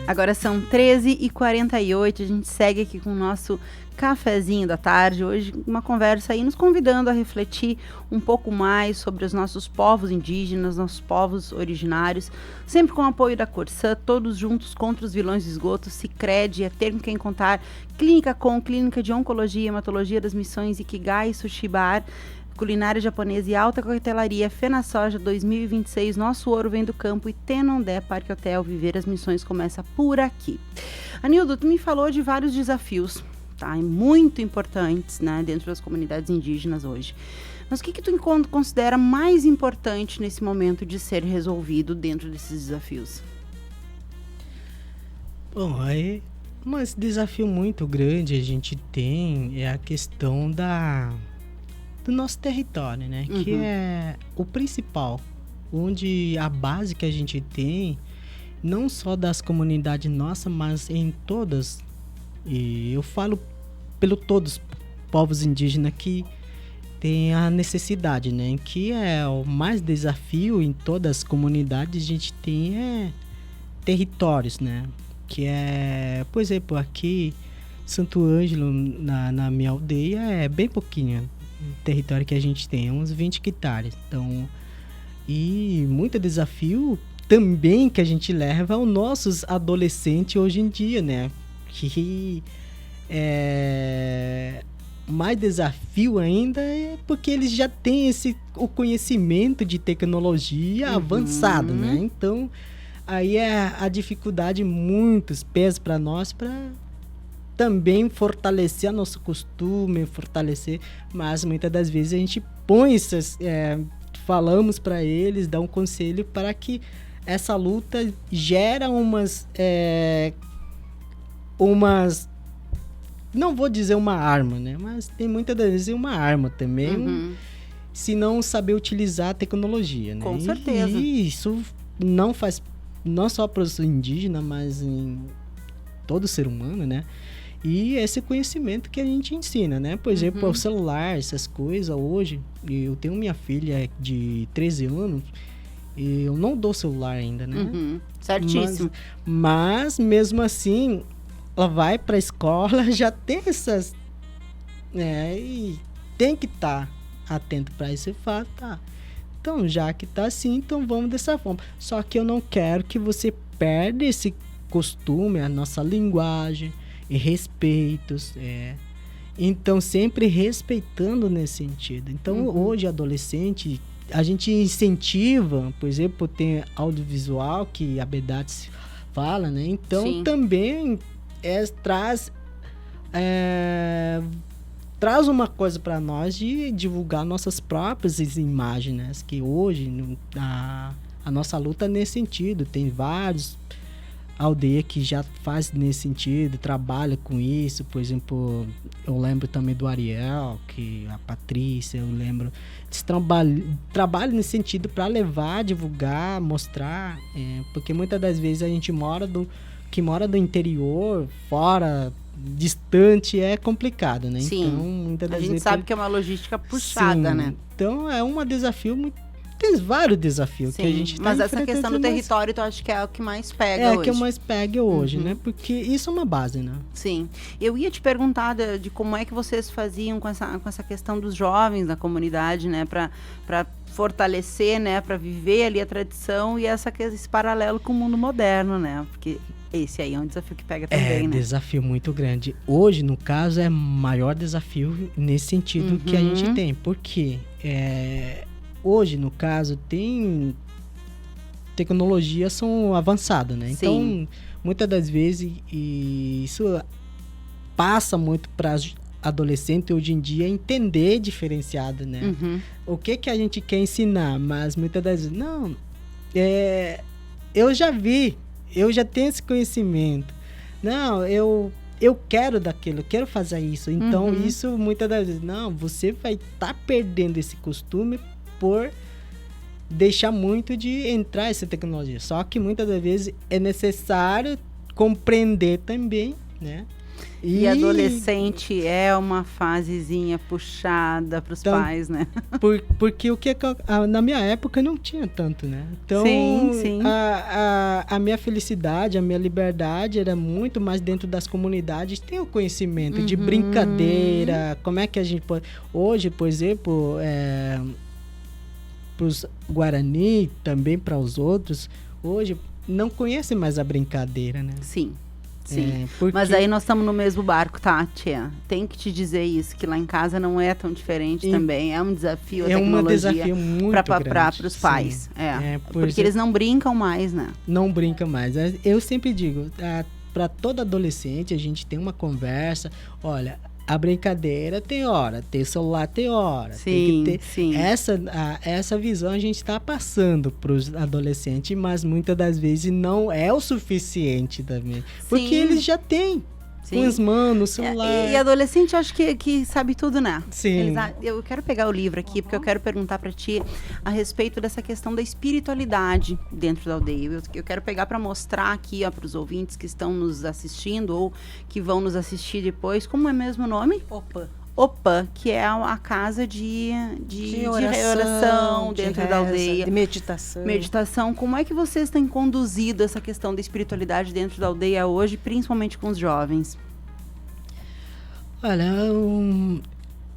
Agora são 13h48, a gente segue aqui com o nosso cafezinho da tarde. Hoje uma conversa aí nos convidando a refletir um pouco mais sobre os nossos povos indígenas, nossos povos originários, sempre com o apoio da Corsan, todos juntos contra os vilões do esgoto. Sicredi é ter com quem contar. Clínica Com, Clínica de Oncologia e Hematologia das Missões, Ikigai Sushi Bar, culinária japonesa e alta coquetelaria. FenaSoja 2026, nosso ouro vem do campo. E Tenondé Parque Hotel, viver as missões começa por aqui. Anildo, tu me falou de vários desafios, tá, muito importantes, né, dentro das comunidades indígenas hoje. Mas o que tu considera mais importante nesse momento de ser resolvido dentro desses desafios? Bom, aí esse desafio muito grande a gente tem é a questão do nosso território, né? Uhum. Que é o principal, onde a base que a gente tem, não só das comunidades nossas, mas em todas. E eu falo pelo todos os povos indígenas que tem a necessidade, né? Que é o mais desafio em todas as comunidades, a gente tem territórios, né? Que é, por exemplo, aqui Santo Ângelo, na minha aldeia, é bem pouquinho o território que a gente tem, uns 20 hectares. Então, e muito desafio também que a gente leva aos nossos adolescentes hoje em dia, né? Que mais desafio ainda é porque eles já têm o conhecimento de tecnologia avançado, né? Então, aí é a dificuldade, muitos pés para nós, para também fortalecer nosso costume, mas muitas das vezes a gente põe falamos para eles, dá um conselho para que essa luta gera umas, não vou dizer uma arma, né? Mas tem muitas das vezes uma arma também, se não saber utilizar a tecnologia, né? Com certeza. E isso não só para os indígenas, mas em todo ser humano, né? E esse conhecimento que a gente ensina, né? Por exemplo, o celular, essas coisas, hoje, eu tenho minha filha de 13 anos, e eu não dou celular ainda, né? Certíssimo. Mas, mesmo assim, ela vai para a escola, já tem essas... e tem que estar atento para esse fato, tá? Então, já que tá assim, então vamos dessa forma. Só que eu não quero que você perda esse costume, a nossa linguagem e respeitos, Então, sempre respeitando nesse sentido. Então, hoje, adolescente, a gente incentiva, por exemplo, tem audiovisual, que a Bedats fala, né? Então, sim, também traz uma coisa para nós de divulgar nossas próprias imagens, né? Que hoje a nossa luta é nesse sentido. Tem vários aldeias que já faz nesse sentido, trabalha com isso. Por exemplo, eu lembro também do Ariel, que a Patrícia, eu lembro desse trabalho nesse sentido para levar, divulgar, mostrar, porque muitas das vezes a gente mora do interior, fora distante, é complicado, né? Sim, então, muitas das a gente vezes sabe que é uma logística puxada, sim, né? Então, é um desafio, tem vários desafios que a gente está mas essa questão do território, tu acha que é o que mais pega hoje? É o que mais pega hoje, né? Porque isso é uma base, né? Sim. Eu ia te perguntar de como é que vocês faziam com essa questão dos jovens da comunidade, né? Para fortalecer, né? Para viver ali a tradição e esse paralelo com o mundo moderno, né? Porque esse aí é um desafio que pega também, né? É desafio muito grande. Hoje, no caso, é o maior desafio nesse sentido que a gente tem. Porque hoje, no caso, tem tecnologias são avançadas, né? Sim. Então, muitas das vezes, isso passa muito para adolescente hoje em dia entender diferenciado, né? O que a gente quer ensinar, mas muitas das vezes, não, eu já vi, eu já tenho esse conhecimento. Não, eu quero daquilo, eu quero fazer isso. Então, isso muitas das vezes, não, você vai estar perdendo esse costume por deixar muito de entrar essa tecnologia. Só que muitas das vezes é necessário compreender também, né? E adolescente é uma fasezinha puxada para os pais, né? Porque na minha época não tinha tanto, né? Então, sim. A minha felicidade, a minha liberdade era muito mais dentro das comunidades. Tem o conhecimento de brincadeira, como é que a gente pode... Hoje, por exemplo, para os Guarani, também para os outros, hoje não conhecem mais a brincadeira, né? Sim. Mas aí nós estamos no mesmo barco, tá, tia? Tem que te dizer isso, que lá em casa não é tão diferente também. É um desafio a tecnologia. Um desafio muito grande para os pais. Porque eles não brincam mais, né? Não brincam mais. Eu sempre digo, para todo adolescente, a gente tem uma conversa. Olha, a brincadeira tem hora, ter celular tem hora. Sim, tem que ter sim. Essa visão a gente está passando para os adolescentes, mas muitas das vezes não é o suficiente também. Porque eles já têm com as mãos no celular. E adolescente, eu acho que sabe tudo, né? Sim. Eu quero pegar o livro aqui, porque eu quero perguntar para ti a respeito dessa questão da espiritualidade dentro da aldeia. Eu quero pegar para mostrar aqui para os ouvintes que estão nos assistindo ou que vão nos assistir depois. Como é mesmo o nome? Opa, que é a casa de oração dentro da aldeia. De meditação. Meditação. Como é que vocês têm conduzido essa questão da espiritualidade dentro da aldeia hoje, principalmente com os jovens? Olha,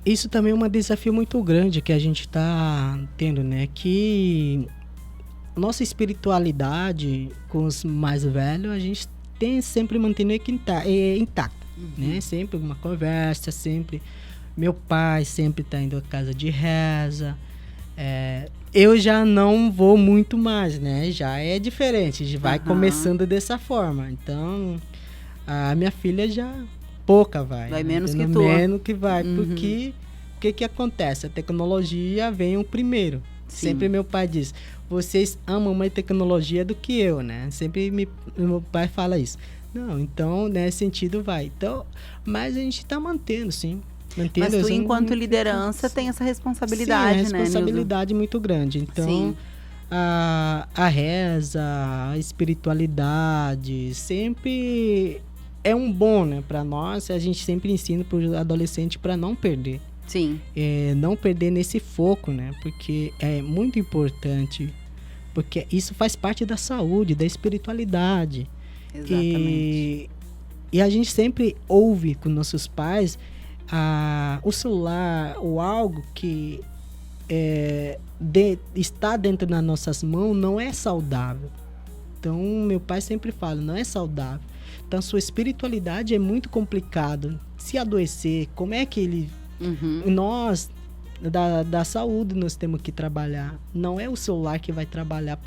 isso também é um desafio muito grande que a gente está tendo, né? Que nossa espiritualidade com os mais velhos, a gente tem sempre mantendo intacta, né? Sempre uma conversa, sempre... Meu pai sempre está indo à casa de reza. Eu já não vou muito mais, né? Já é diferente, já vai começando dessa forma. Então, a minha filha já pouca vai. Vai né? menos que tu. Menos que vai, porque o que acontece? A tecnologia vem o primeiro. Sim. Sempre meu pai diz, vocês amam mais tecnologia do que eu, né? Sempre meu pai fala isso. Não, então, nesse sentido vai. Então, mas a gente está mantendo, sim. Mas tu, enquanto liderança, tem essa responsabilidade, né? Sim, responsabilidade muito grande. Então, a reza, a espiritualidade, sempre é um bom, né? Para nós, a gente sempre ensina para o adolescente para não perder. Sim. Não perder nesse foco, né? Porque é muito importante. Porque isso faz parte da saúde, da espiritualidade. Exatamente. E a gente sempre ouve com nossos pais o celular ou algo que está dentro das nossas mãos não é saudável. Então, meu pai sempre fala, não é saudável. Então, sua espiritualidade é muito complicado. Se adoecer, como é que ele... Nós, da saúde, nós temos que trabalhar. Não é o celular que vai trabalhar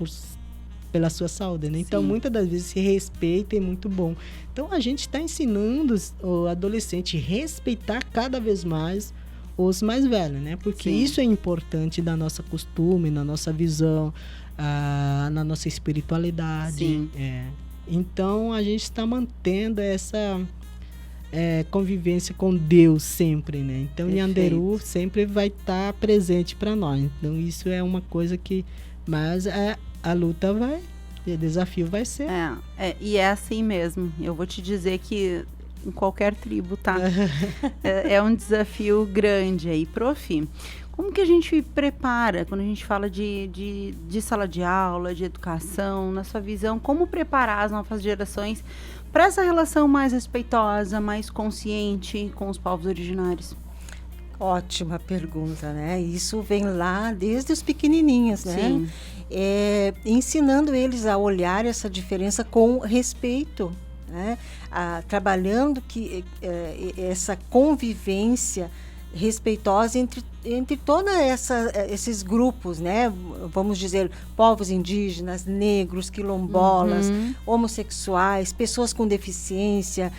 pela sua saúde, né? Então, muitas das vezes se respeita e é muito bom. Então, a gente está ensinando o adolescente a respeitar cada vez mais os mais velhos, né? Porque isso é importante da nossa costume, na nossa visão, na nossa espiritualidade. Sim. Então, a gente está mantendo essa convivência com Deus sempre, né? Então, Nhanderu sempre vai estar presente para nós. Então, isso é uma coisa que... Mas a luta vai, o desafio vai ser. E é assim mesmo. Eu vou te dizer que em qualquer tribo, tá? É um desafio grande aí. Prof, como que a gente prepara, quando a gente fala de sala de aula, de educação, na sua visão, como preparar as novas gerações para essa relação mais respeitosa, mais consciente com os povos originários? Ótima pergunta, né? Isso vem lá desde os pequenininhos, né? Sim. Ensinando eles a olhar essa diferença com respeito, né? Trabalhando essa convivência respeitosa entre todos esses grupos, né? Vamos dizer, povos indígenas, negros, quilombolas, homossexuais, pessoas com deficiência,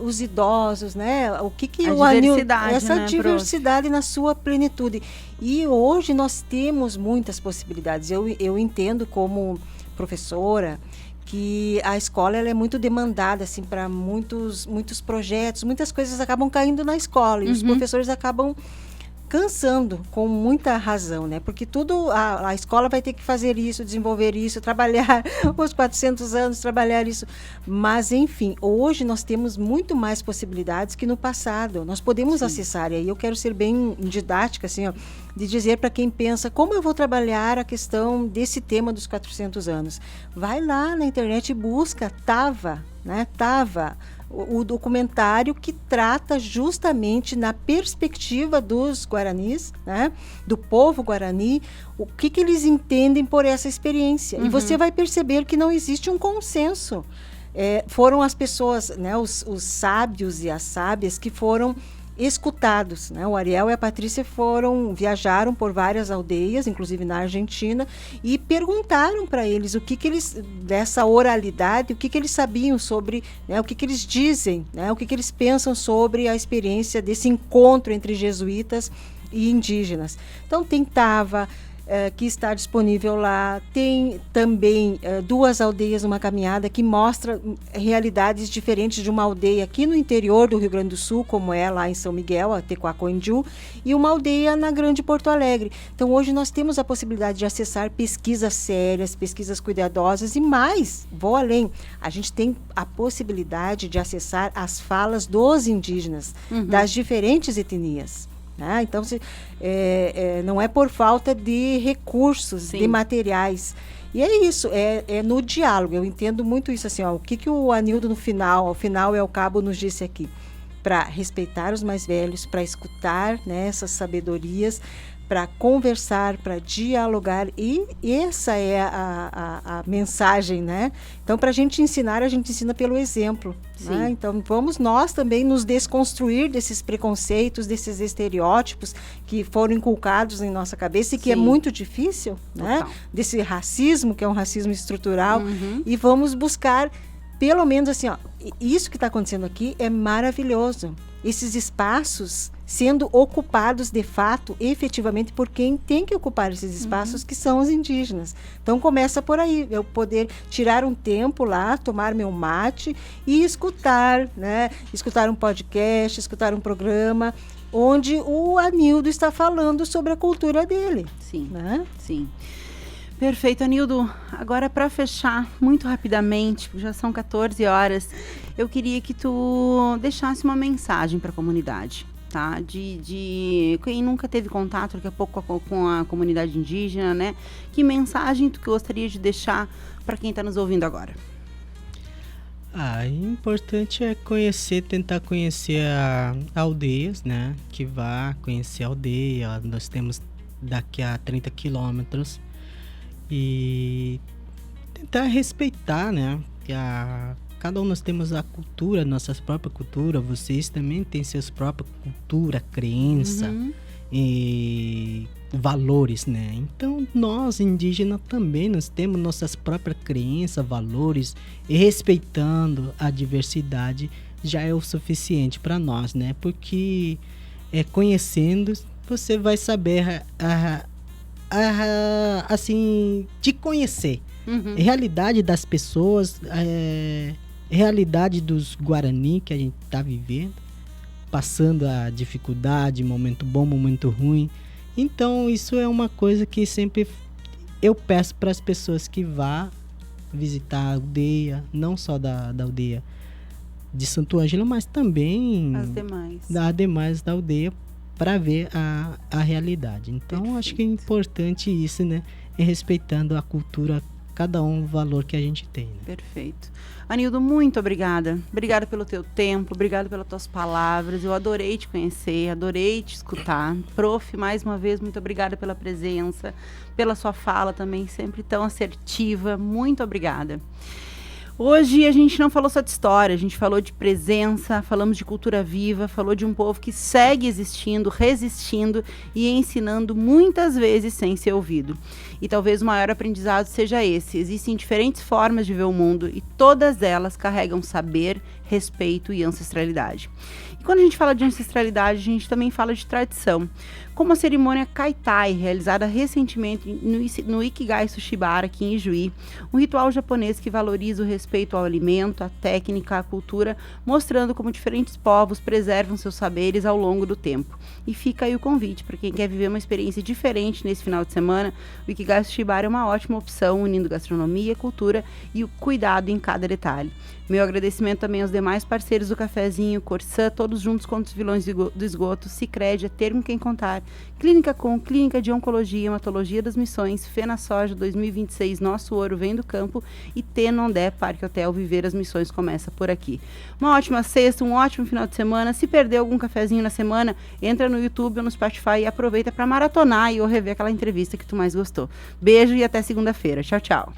os idosos, né? O que o diversidade, essa né, diversidade na sua plenitude. E hoje nós temos muitas possibilidades. Eu entendo como professora que a escola ela é muito demandada assim para muitos projetos, muitas coisas acabam caindo na escola e os professores acabam cansando com muita razão, né? Porque tudo a escola vai ter que fazer isso, desenvolver isso, trabalhar os 400 anos, trabalhar isso. Mas, enfim, hoje nós temos muito mais possibilidades que no passado. Nós podemos acessar, e aí eu quero ser bem didática, assim, ó, de dizer para quem pensa, como eu vou trabalhar a questão desse tema dos 400 anos? Vai lá na internet e busca Tava, né? Tava, o documentário que trata justamente na perspectiva dos guaranis, né, do povo guarani, o que eles entendem por essa experiência. E você vai perceber que não existe um consenso. Foram as pessoas, né, os sábios e as sábias que foram escutados, né? O Ariel e a Patrícia viajaram por várias aldeias, inclusive na Argentina, e perguntaram para eles o que eles, dessa oralidade, o que eles sabiam sobre, né, o que eles dizem, né, o que eles pensam sobre a experiência desse encontro entre jesuítas e indígenas. Então, tem Tava, que está disponível lá. Tem também 2 aldeias, uma caminhada que mostra realidades diferentes de uma aldeia aqui no interior do Rio Grande do Sul, como é lá em São Miguel, a Tecoacoendiu, e uma aldeia na Grande Porto Alegre. Então, hoje nós temos a possibilidade de acessar pesquisas sérias, pesquisas cuidadosas e mais, vou além, a gente tem a possibilidade de acessar as falas dos indígenas, das diferentes etnias. Então, não é por falta de recursos, de materiais. E é isso, é no diálogo. Eu entendo muito isso, assim, ó, o que o Anildo ao final e ao cabo nos disse aqui. Para respeitar os mais velhos, para escutar, né, essas sabedorias, para conversar, para dialogar, e essa é a mensagem, né? Então, para a gente ensinar, a gente ensina pelo exemplo, né? Então, vamos nós também nos desconstruir desses preconceitos, desses estereótipos que foram inculcados em nossa cabeça e que é muito difícil, né? Desse racismo, que é um racismo estrutural, e vamos buscar, pelo menos assim, ó, isso que está acontecendo aqui é maravilhoso. Esses espaços sendo ocupados de fato, efetivamente, por quem tem que ocupar esses espaços, que são os indígenas. Então, começa por aí, eu poder tirar um tempo lá, tomar meu mate e escutar, né? Escutar um podcast, escutar um programa, onde o Anildo está falando sobre a cultura dele. Sim, né? Sim. Perfeito, Anildo. Agora, para fechar, muito rapidamente, já são 14 horas, eu queria que tu deixasse uma mensagem para a comunidade, tá? De quem nunca teve contato daqui a pouco com a comunidade indígena, né? Que mensagem tu gostaria de deixar para quem está nos ouvindo agora? Importante é tentar conhecer aldeias, né? Que vá conhecer a aldeia. Nós temos daqui a 30 quilômetros. E tentar respeitar, né? Que cada um nós temos a cultura, nossa própria cultura. Vocês também têm suas próprias cultura, crença e valores, né? Então nós indígenas também nós temos nossas próprias crenças, valores, e respeitando a diversidade já é o suficiente para nós, né? Porque conhecendo você vai saber assim, de conhecer a realidade das pessoas, realidade dos Guarani que a gente está vivendo, passando a dificuldade, momento bom, momento ruim. Então isso é uma coisa que sempre eu peço para as pessoas que vá visitar a aldeia, não só da aldeia, de Santo Ângelo, mas também as demais da aldeia, para ver a realidade. Então, perfeito. Acho que é importante isso, né? E respeitando a cultura, cada um o valor que a gente tem. Né? Perfeito. Anildo, muito obrigada. Obrigada pelo teu tempo, obrigada pelas tuas palavras. Eu adorei te conhecer, adorei te escutar. Prof, mais uma vez, muito obrigada pela presença, pela sua fala também, sempre tão assertiva. Muito obrigada. Hoje a gente não falou só de história, a gente falou de presença, falamos de cultura viva, falou de um povo que segue existindo, resistindo e ensinando muitas vezes sem ser ouvido. E talvez o maior aprendizado seja esse. Existem diferentes formas de ver o mundo e todas elas carregam saber, respeito e ancestralidade. E quando a gente fala de ancestralidade, a gente também fala de tradição. Como a cerimônia Kaitai, realizada recentemente no Ikigai Sushi Bar, aqui em Ijuí, um ritual japonês que valoriza o respeito ao alimento, à técnica, à cultura, mostrando como diferentes povos preservam seus saberes ao longo do tempo. E fica aí o convite para quem quer viver uma experiência diferente nesse final de semana. O Ikigai Sushi Bar é uma ótima opção, unindo gastronomia, cultura e o cuidado em cada detalhe. Meu agradecimento também aos demais parceiros do Cafezinho, Corsã, todos juntos contra os vilões do esgoto, Sicredi, a Ter Com Quem Contar, Clínica Com, Clínica de Oncologia, Hematologia das Missões, Fena Soja 2026, Nosso Ouro Vem do Campo e Tenondé Parque Hotel Viver as Missões começa por aqui. Uma ótima sexta, um ótimo final de semana. Se perdeu algum cafezinho na semana, entra no YouTube ou no Spotify e aproveita para maratonar ou rever aquela entrevista que tu mais gostou. Beijo e até segunda-feira. Tchau, tchau.